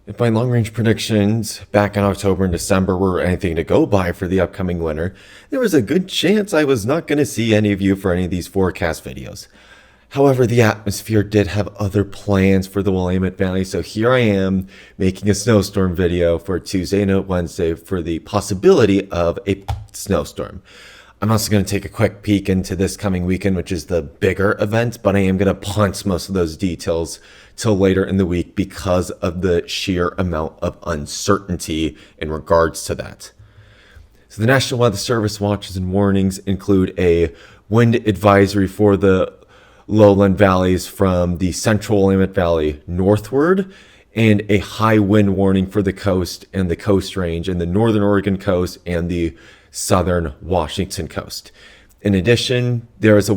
If my long range predictions back in October and December were anything to go by for the upcoming winter, there was a good chance I was not going to see any of you for any of these forecast videos. However, the atmosphere did have other plans for the Willamette Valley, so here I am making a snowstorm video for Tuesday and Wednesday for the possibility of a snowstorm. I'm also going to take a quick peek into this coming weekend, which is the bigger event, but I am going to punt most of those details till later in the week because of the sheer amount of uncertainty in regards to that. So the National Weather Service watches and warnings include a wind advisory for the lowland valleys from the central Willamette Valley northward, and a high wind warning for the coast and the coast range and the northern Oregon coast and the southern Washington coast. In addition, there is a a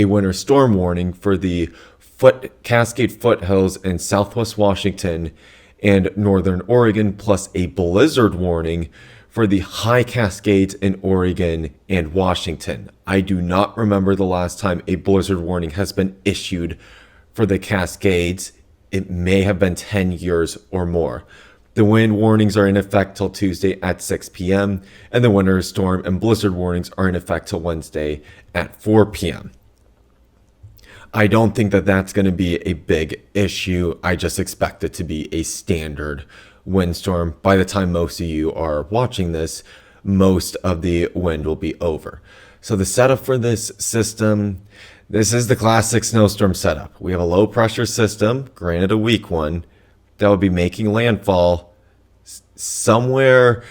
winter storm warning for the Cascade foothills in southwest Washington and northern Oregon, plus a blizzard warning for the high Cascades in Oregon and Washington. I do not remember the last time a blizzard warning has been issued for the Cascades. It may have been 10 years or more. The wind warnings are in effect till Tuesday at 6 p.m., and the winter storm and blizzard warnings are in effect till Wednesday at 4 p.m. I don't think that that's going to be a big issue. I just expect it to be a standard windstorm. By the time most of you are watching this, most of the wind will be over. So the setup for this system, this is the classic snowstorm setup. We have a low pressure system, granted a weak one, that will be making landfall somewhere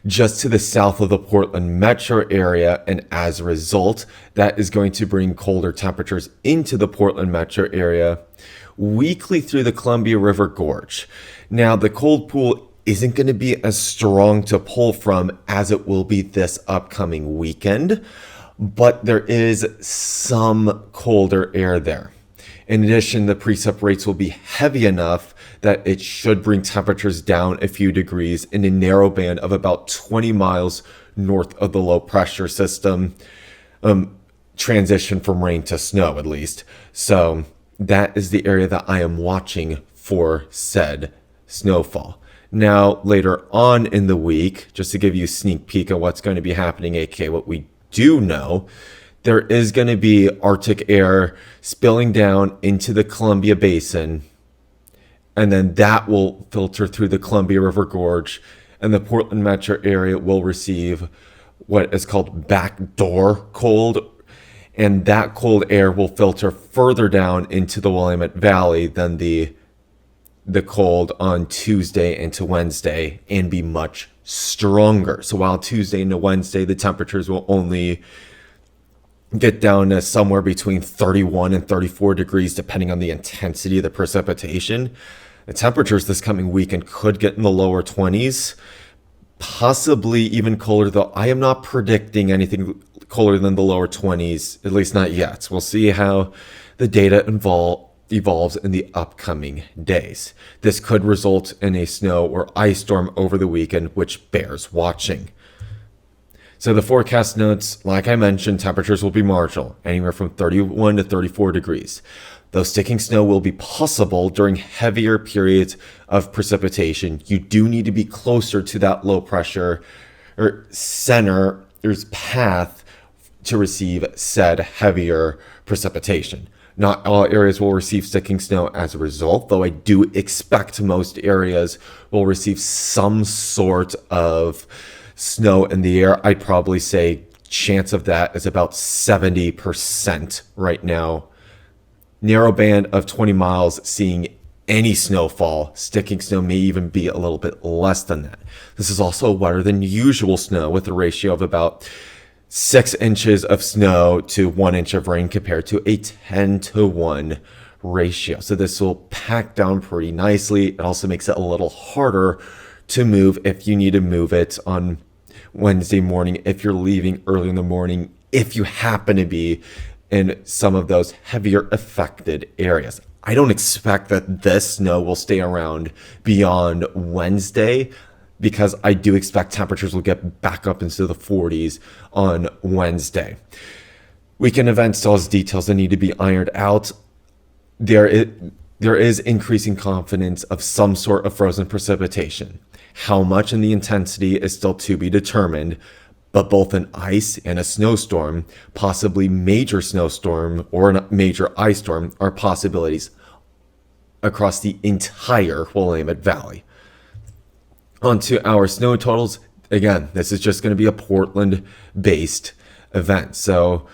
just to the south of the Portland metro area, and as a result, that is going to bring colder temperatures into the Portland metro area weakly through the Columbia River Gorge. Now, the cold pool isn't going to be as strong to pull from as it will be this upcoming weekend, but there is some colder air there. In addition, the precip rates will be heavy enough that it should bring temperatures down a few degrees in a narrow band of about 20 miles north of the low pressure system, transition from rain to snow at least. So that is the area that I am watching for said snowfall. Now, later on in the week, just to give you a sneak peek of what's going to be happening, aka what we do know, there is going to be Arctic air spilling down into the Columbia Basin, and then that will filter through the Columbia River Gorge, and the Portland metro area will receive what is called backdoor cold, and that cold air will filter further down into the Willamette Valley than the cold on Tuesday into Wednesday, and be much stronger. So while Tuesday into Wednesday, the temperatures will only get down to somewhere between 31 and 34 degrees, depending on the intensity of the precipitation. The temperatures this coming weekend could get in the lower 20s, possibly even colder, though I am not predicting anything colder than the lower 20s, at least not yet. We'll see how the data evolves in the upcoming days. This could result in a snow or ice storm over the weekend, which bears watching. So the forecast notes, like I mentioned, temperatures will be marginal, anywhere from 31 to 34 degrees. Though sticking snow will be possible during heavier periods of precipitation, you do need to be closer to that low pressure or center's path to receive said heavier precipitation. Not all areas will receive sticking snow as a result, though I do expect most areas will receive some sort of snow in the air. I'd probably say chance of that is about 70% right now. Narrow band of 20 miles seeing any snowfall. Sticking snow may even be a little bit less than that. This is also wetter than usual snow, with a ratio of about 6 inches of snow to 1 inch of rain compared to a 10-to-1 ratio. So this will pack down pretty nicely. It also makes it a little harder to move if you need to move it on Wednesday morning, if you're leaving early in the morning, if you happen to be in some of those heavier affected areas. I don't expect that this snow will stay around beyond Wednesday, because I do expect temperatures will get back up into the 40s on Wednesday. Weekend event still has details that need to be ironed out. there is increasing confidence of some sort of frozen precipitation. How much and the intensity is still to be determined, but both an ice and a snowstorm, possibly major snowstorm or a major ice storm, are possibilities across the entire Willamette Valley. Onto our snow totals. Again, this is just going to be a Portland-based event. So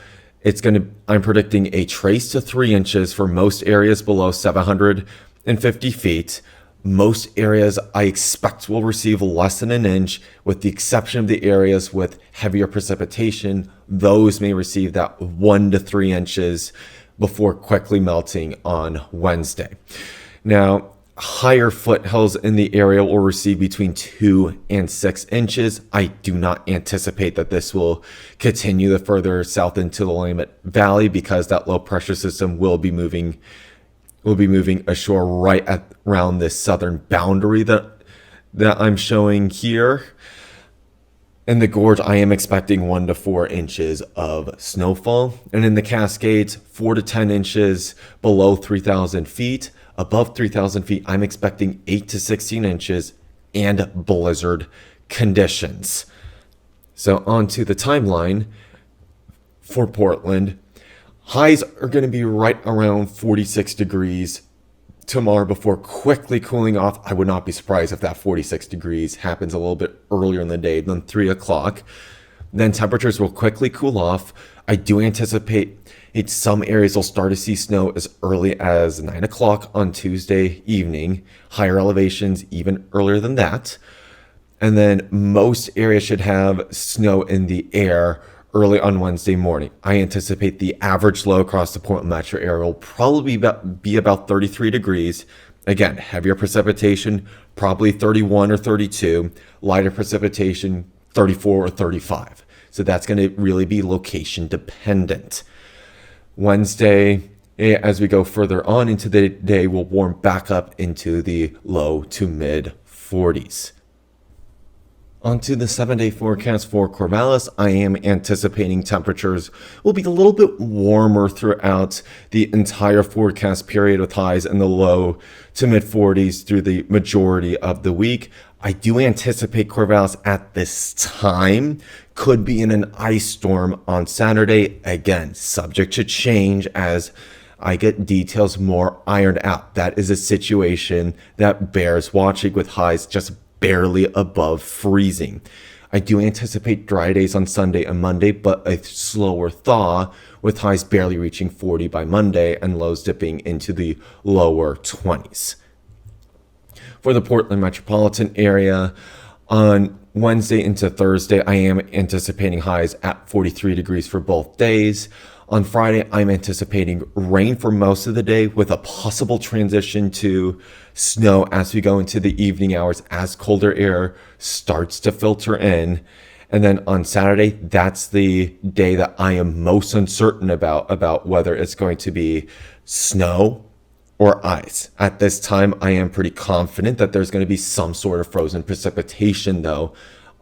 I'm predicting a trace to 3 inches for most areas below 750 feet. Most areas I expect will receive less than an inch, with the exception of the areas with heavier precipitation. Those may receive that 1 to 3 inches before quickly melting on Wednesday. Now, higher foothills in the area will receive between 2 and 6 inches. I do not anticipate that this will continue the further south into the Willamette Valley, because that low pressure system will be moving ashore right at around this southern boundary that I'm showing here. In the gorge, I am expecting 1 to 4 inches of snowfall, and in the Cascades, 4 to 10 inches below 3,000 feet. Above 3,000 feet, I'm expecting 8 to 16 inches and blizzard conditions. So on to the timeline for Portland. Highs are going to be right around 46 degrees tomorrow before quickly cooling off. I would not be surprised if that 46 degrees happens a little bit earlier in the day than 3 o'clock. Then temperatures will quickly cool off. I do anticipate some areas will start to see snow as early as 9 o'clock on Tuesday evening. Higher elevations even earlier than that. And then most areas should have snow in the air early on Wednesday morning. I anticipate the average low across the Portland metro area will probably be about 33 degrees. Again, heavier precipitation, probably 31 or 32. Lighter precipitation, 34 or 35. So that's going to really be location dependent. Wednesday, as we go further on into the day, will warm back up into the low to mid 40s. Onto the 7-day forecast for Corvallis. I am anticipating temperatures will be a little bit warmer throughout the entire forecast period, with highs in the low to mid 40s through the majority of the week. I do anticipate Corvallis at this time could be in an ice storm on Saturday. Again, subject to change as I get details more ironed out. That is a situation that bears watching, with highs just barely above freezing. I do anticipate dry days on Sunday and Monday, but a slower thaw, with highs barely reaching 40 by Monday and lows dipping into the lower 20s. For the Portland metropolitan area, on Wednesday into Thursday, I am anticipating highs at 43 degrees for both days. On Friday, I'm anticipating rain for most of the day, with a possible transition to snow as we go into the evening hours as colder air starts to filter in. And then on Saturday, that's the day that I am most uncertain about whether it's going to be snow or ice. At this time, I am pretty confident that there's going to be some sort of frozen precipitation, though,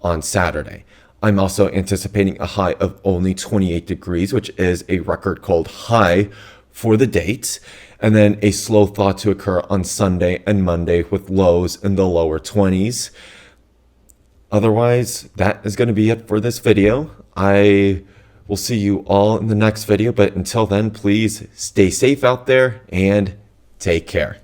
on Saturday. I'm also anticipating a high of only 28 degrees, which is a record cold high for the date. And then a slow thaw to occur on Sunday and Monday, with lows in the lower 20s. Otherwise, that is going to be it for this video. I will see you all in the next video, but until then, please stay safe out there and take care.